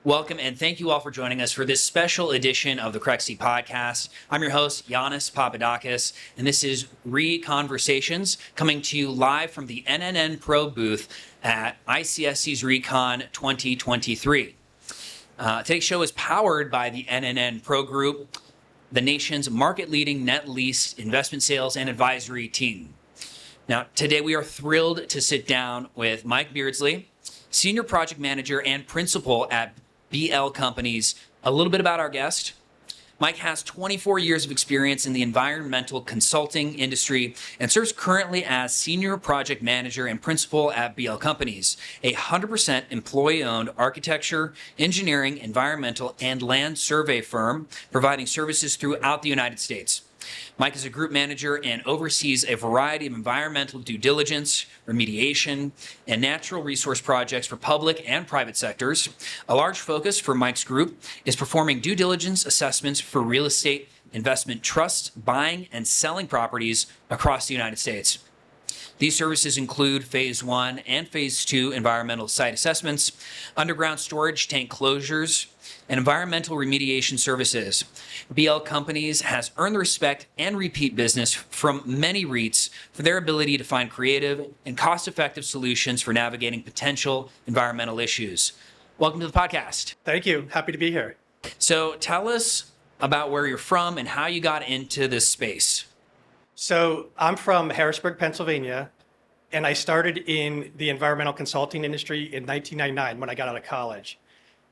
Welcome and thank you all for joining us for this special edition of the Crexi Podcast. I'm your host, Yannis Papadakis, and this is ReConversations, coming to you live from the NNN Pro booth at ICSC's ReCon 2023. Today's show is powered by the NNN Pro Group, the nation's market-leading net lease investment sales and advisory team. Now, today we are thrilled to sit down with Mike Beardsley, Senior Project Manager and Principal at BL Companies. A little bit about our guest. Mike has 24 years of experience in the environmental consulting industry and serves currently as Senior Project Manager and Principal at BL Companies, a 100% employee-owned architecture, engineering, environmental, and land survey firm providing services throughout the United States. Mike is a group manager and oversees a variety of environmental due diligence, remediation, and natural resource projects for public and private sectors. A large focus for Mike's group is performing due diligence assessments for real estate investment trusts, buying and selling properties across the United States. These services include Phase 1 and Phase 2 environmental site assessments, underground storage tank closures, and environmental remediation services. BL Companies has earned the respect and repeat business from many REITs for their ability to find creative and cost-effective solutions for navigating potential environmental issues. Welcome to the podcast. Thank you. Happy to be here. So tell us about where you're from and how you got into this space. So I'm from Harrisburg, Pennsylvania, and I started in the environmental consulting industry in 1999 when I got out of college.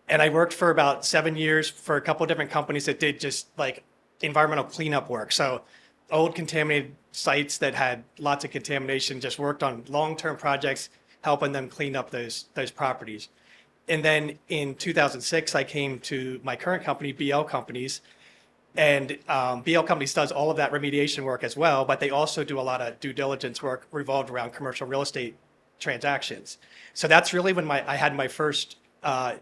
And I worked for about 7 years for a couple of different companies that did just like environmental cleanup work. So old contaminated sites that had lots of contamination, just worked on long-term projects, helping them clean up those properties. And then in 2006, I came to my current company, BL Companies. And BL Companies does all of that remediation work as well, but they also do a lot of due diligence work revolved around commercial real estate transactions. So that's really when I had my first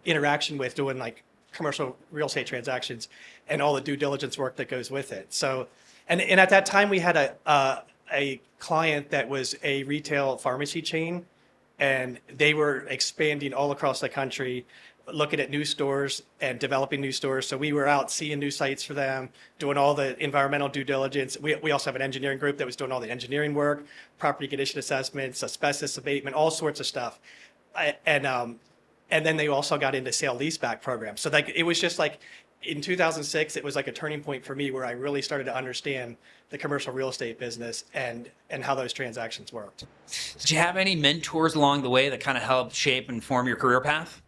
interaction with doing like commercial real estate transactions and all the due diligence work that goes with it. So, and at that time we had a client that was a retail pharmacy chain, and they were expanding all across the country, looking at new stores and developing new stores. So we were out seeing new sites for them, doing all the environmental due diligence. We also have an engineering group that was doing all the engineering work, property condition assessments, asbestos abatement, all sorts of stuff. And then they also got into sale leaseback programs. So like it was just like in 2006, it was like a turning point for me where I really started to understand the commercial real estate business and how those transactions worked. Did you have any mentors along the way that kind of helped shape and form your career path?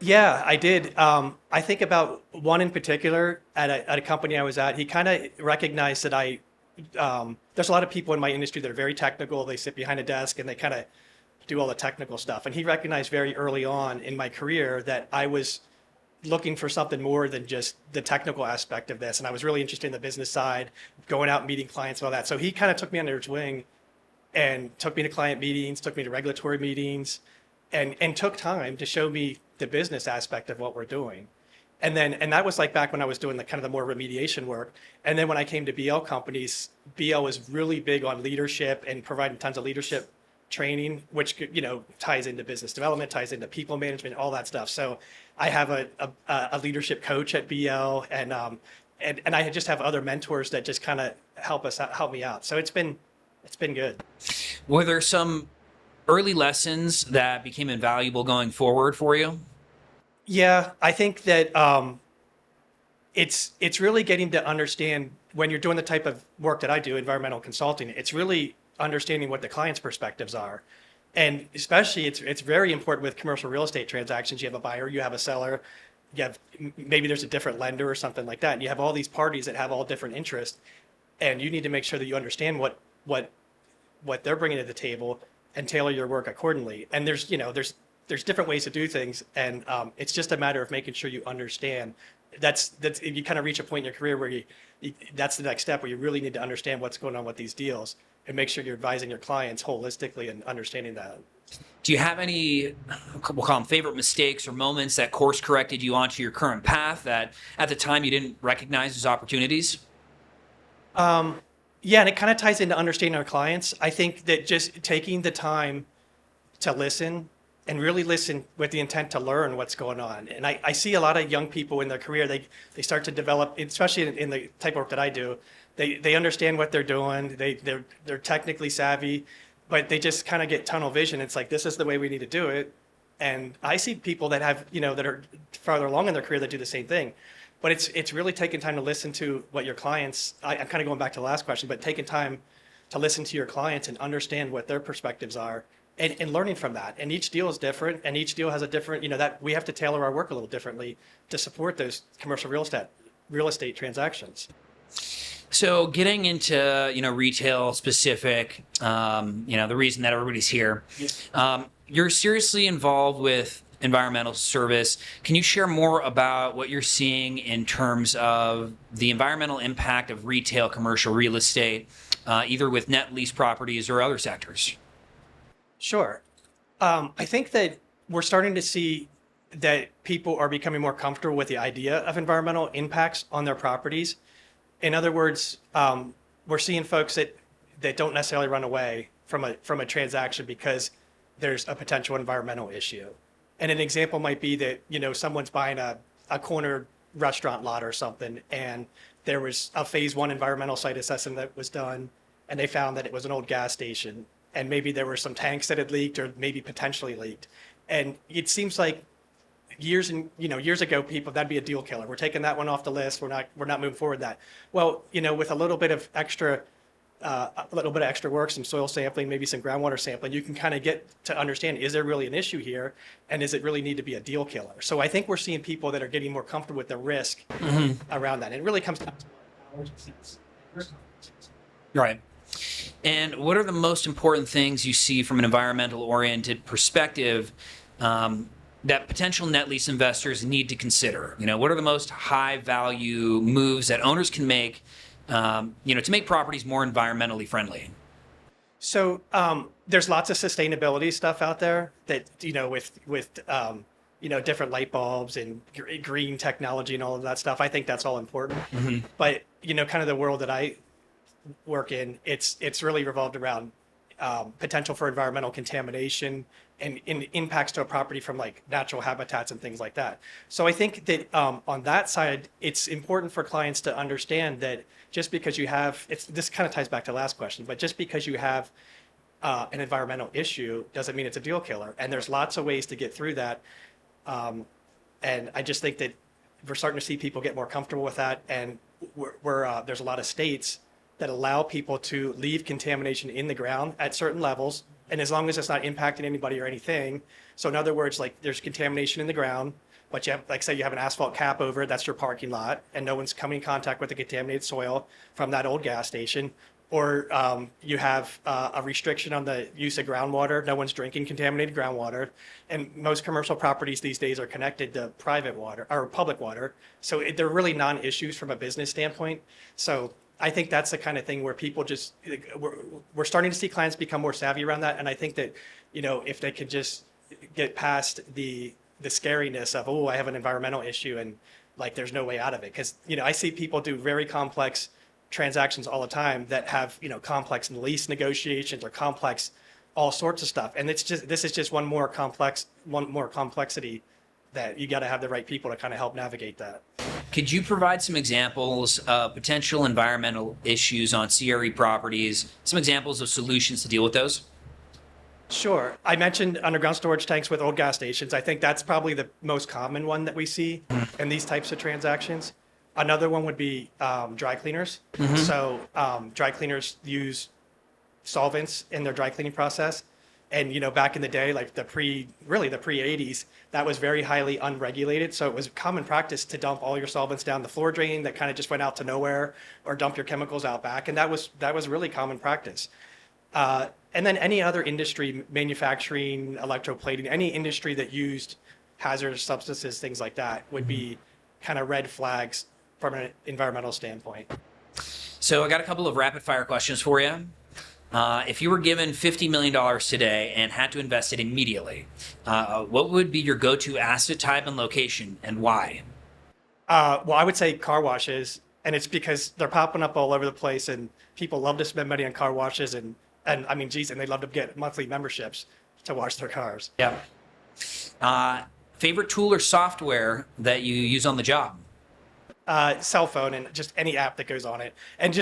Yeah, I did. I think about one in particular at a company I was at. He kind of recognized that there's a lot of people in my industry that are very technical. They sit behind a desk and they kind of do all the technical stuff. And he recognized very early on in my career that I was looking for something more than just the technical aspect of this. And I was really interested in the business side, going out, meeting clients and all that. So he kind of took me under his wing and took me to client meetings, took me to regulatory meetings, and took time to show me the business aspect of what we're doing. And that was like back when I was doing the kind of the more remediation work. And then when I came to BL Companies, BL was really big on leadership and providing tons of leadership training, which ties into business development, ties into people management, all that stuff. So I have a leadership coach at BL, and I just have other mentors that just kind of help me out. So it's been good. Were there some early lessons that became invaluable going forward for you? Yeah, I think that it's really getting to understand when you're doing the type of work that I do, environmental consulting. It's really understanding what the client's perspectives are. And especially it's very important with commercial real estate transactions. You have a buyer, you have a seller, maybe there's a different lender or something like that. And you have all these parties that have all different interests, and you need to make sure that you understand what they're bringing to the table and tailor your work accordingly. And there's different ways to do things, and it's just a matter of making sure you understand. That's you kind of reach a point in your career where that's the next step, where you really need to understand what's going on with these deals and make sure you're advising your clients holistically and understanding that. Do you have any, we'll call them favorite mistakes or moments that course corrected you onto your current path that at the time you didn't recognize as opportunities? Yeah, and it kind of ties into understanding our clients. I think that just taking the time to listen and really listen with the intent to learn what's going on. And I see a lot of young people in their career, they start to develop, especially in the type of work that I do, they understand what they're doing, they're technically savvy, but they just kind of get tunnel vision. It's like, this is the way we need to do it. And I see people that have, that are farther along in their career that do the same thing. But it's really taking time to listen to what your clients, I'm kind of going back to the last question, but taking time to listen to your clients and understand what their perspectives are and learning from that. And each deal is different, and each deal has a different, that we have to tailor our work a little differently to support those commercial real estate transactions. So getting into, retail specific, the reason that everybody's here, you're seriously involved with environmental service. Can you share more about what you're seeing in terms of the environmental impact of retail commercial real estate, either with net lease properties or other sectors? Sure. I think that we're starting to see that people are becoming more comfortable with the idea of environmental impacts on their properties. In other words, we're seeing folks that don't necessarily run away from a transaction because there's a potential environmental issue. And an example might be that, someone's buying a corner restaurant lot or something, and there was a phase 1 environmental site assessment that was done, and they found that it was an old gas station, and maybe there were some tanks that had leaked or maybe potentially leaked. And it seems like years ago, that'd be a deal killer. We're taking that one off the list. We're not moving forward with that. Well, with a little bit of extra work, some soil sampling, maybe some groundwater sampling, you can kind of get to understand, is there really an issue here? And does it really need to be a deal killer? So I think we're seeing people that are getting more comfortable with the risk around that. And it really comes down to Right. And what are the most important things you see from an environmental oriented perspective that potential net lease investors need to consider? What are the most high value moves that owners can make to make properties more environmentally friendly? So there's lots of sustainability stuff out there that, with different light bulbs and green technology and all of that stuff. I think that's all important. Mm-hmm. But, kind of the world that I work in, it's really revolved around potential for environmental contamination and impacts to a property from like natural habitats and things like that. So I think that on that side, it's important for clients to understand that just because you have, this kind of ties back to the last question, but just because you have an environmental issue doesn't mean it's a deal killer. And there's lots of ways to get through that. And I just think that we're starting to see people get more comfortable with that. And there's a lot of states that allow people to leave contamination in the ground at certain levels, and as long as it's not impacting anybody or anything. So in other words, like there's contamination in the ground, but you have, like say you have an asphalt cap over it, that's your parking lot, and no one's coming in contact with the contaminated soil from that old gas station. Or you have a restriction on the use of groundwater, no one's drinking contaminated groundwater. And most commercial properties these days are connected to private water or public water. So they're really non-issues from a business standpoint. So I think that's the kind of thing where people just, we're starting to see clients become more savvy around that. And I think that, if they could just get past the scariness of, I have an environmental issue and like there's no way out of it. Because, I see people do very complex transactions all the time that have, complex lease negotiations or complex all sorts of stuff. And this is just one more complexity that you got to have the right people to kind of help navigate that. Could you provide some examples of potential environmental issues on CRE properties, some examples of solutions to deal with those? Sure. I mentioned underground storage tanks with old gas stations. I think that's probably the most common one that we see in these types of transactions. Another one would be dry cleaners. Mm-hmm. So dry cleaners use solvents in their dry cleaning process. And, back in the day, like the pre-80s, that was very highly unregulated. So it was common practice to dump all your solvents down the floor drain that kind of just went out to nowhere, or dump your chemicals out back. And that was really common practice. And then any other industry, manufacturing, electroplating, any industry that used hazardous substances, things like that, would be kind of red flags from an environmental standpoint. So I got a couple of rapid fire questions for you. If you were given $50 million today and had to invest it immediately, what would be your go-to asset type and location, and why? Well, I would say car washes, and it's because they're popping up all over the place, and people love to spend money on car washes, and I mean, geez, and they love to get monthly memberships to wash their cars. Yeah. Favorite tool or software that you use on the job? Cell phone and just any app that goes on it. And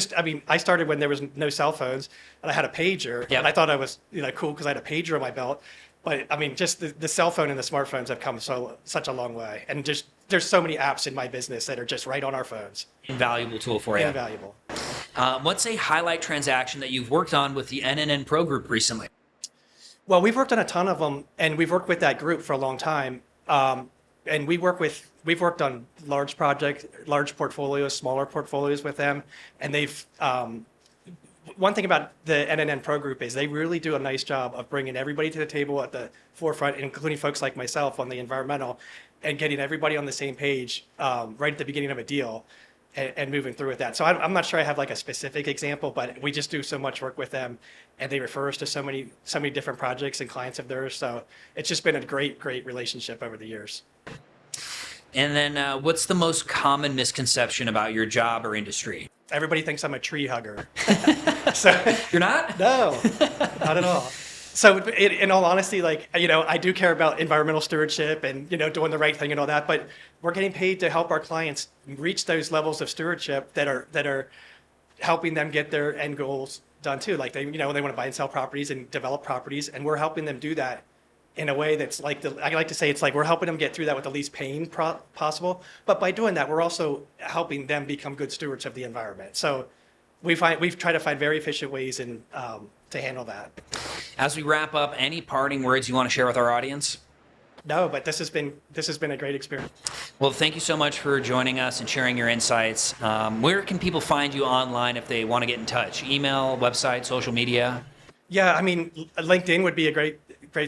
I started when there was no cell phones and I had a pager. Yep. And I thought I was, cool because I had a pager on my belt. But just the cell phone and the smartphones have come such a long way. And just there's so many apps in my business that are just right on our phones. Invaluable tool for you. Invaluable. What's a highlight transaction that you've worked on with the NNN Pro Group recently? Well, we've worked on a ton of them, and we've worked with that group for a long time. And we've worked on large projects, large portfolios, smaller portfolios with them. And one thing about the NNN Pro Group is they really do a nice job of bringing everybody to the table at the forefront, including folks like myself on the environmental, and getting everybody on the same page right at the beginning of a deal and moving through with that. So I'm not sure I have like a specific example, but we just do so much work with them, and they refer us to so many different projects and clients of theirs. So it's just been a great relationship over the years. And then what's the most common misconception about your job or industry? Everybody thinks I'm a tree hugger. So You're not? no, not at all. So in all honesty, I do care about environmental stewardship and, doing the right thing and all that, but we're getting paid to help our clients reach those levels of stewardship that are helping them get their end goals done too. Like they want to buy and sell properties and develop properties, and we're helping them do that in a way that's I like to say it's like we're helping them get through that with the least pain possible. But by doing that, we're also helping them become good stewards of the environment. So we've tried to find very efficient ways to handle that. As we wrap up, any parting words you want to share with our audience? No, but this has been a great experience. Well, thank you so much for joining us and sharing your insights. Where can people find you online if they want to get in touch? Email, website, social media? Yeah, LinkedIn would be a great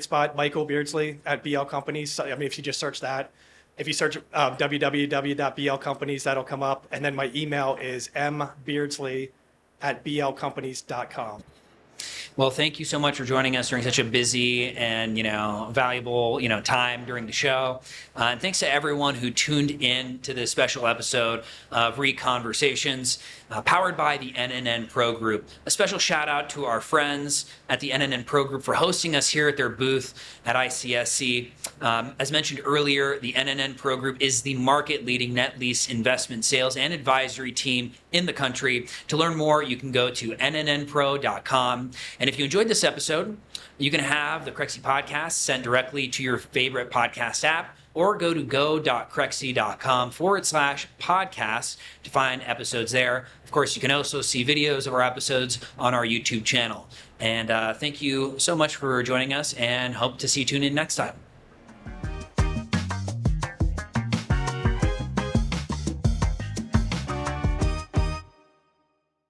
spot. Michael Beardsley at BL Companies. If you just search that. If you search www.blcompanies, that'll come up. And then my email is mbeardsley@blcompanies.com. Well, thank you so much for joining us during such a busy and, valuable, time during the show. And thanks to everyone who tuned in to this special episode of ReConversations, powered by the NNN Pro Group. A special shout out to our friends at the NNN Pro Group for hosting us here at their booth at ICSC. As mentioned earlier, the NNN Pro Group is the market-leading net lease investment sales and advisory team in the country. To learn more, you can go to NNNPro.com. And if you enjoyed this episode, you can have the Crexi Podcast sent directly to your favorite podcast app, or go to go.crexi.com/podcast to find episodes there. Of course, you can also see videos of our episodes on our YouTube channel. And thank you so much for joining us, and hope to see you tune in next time.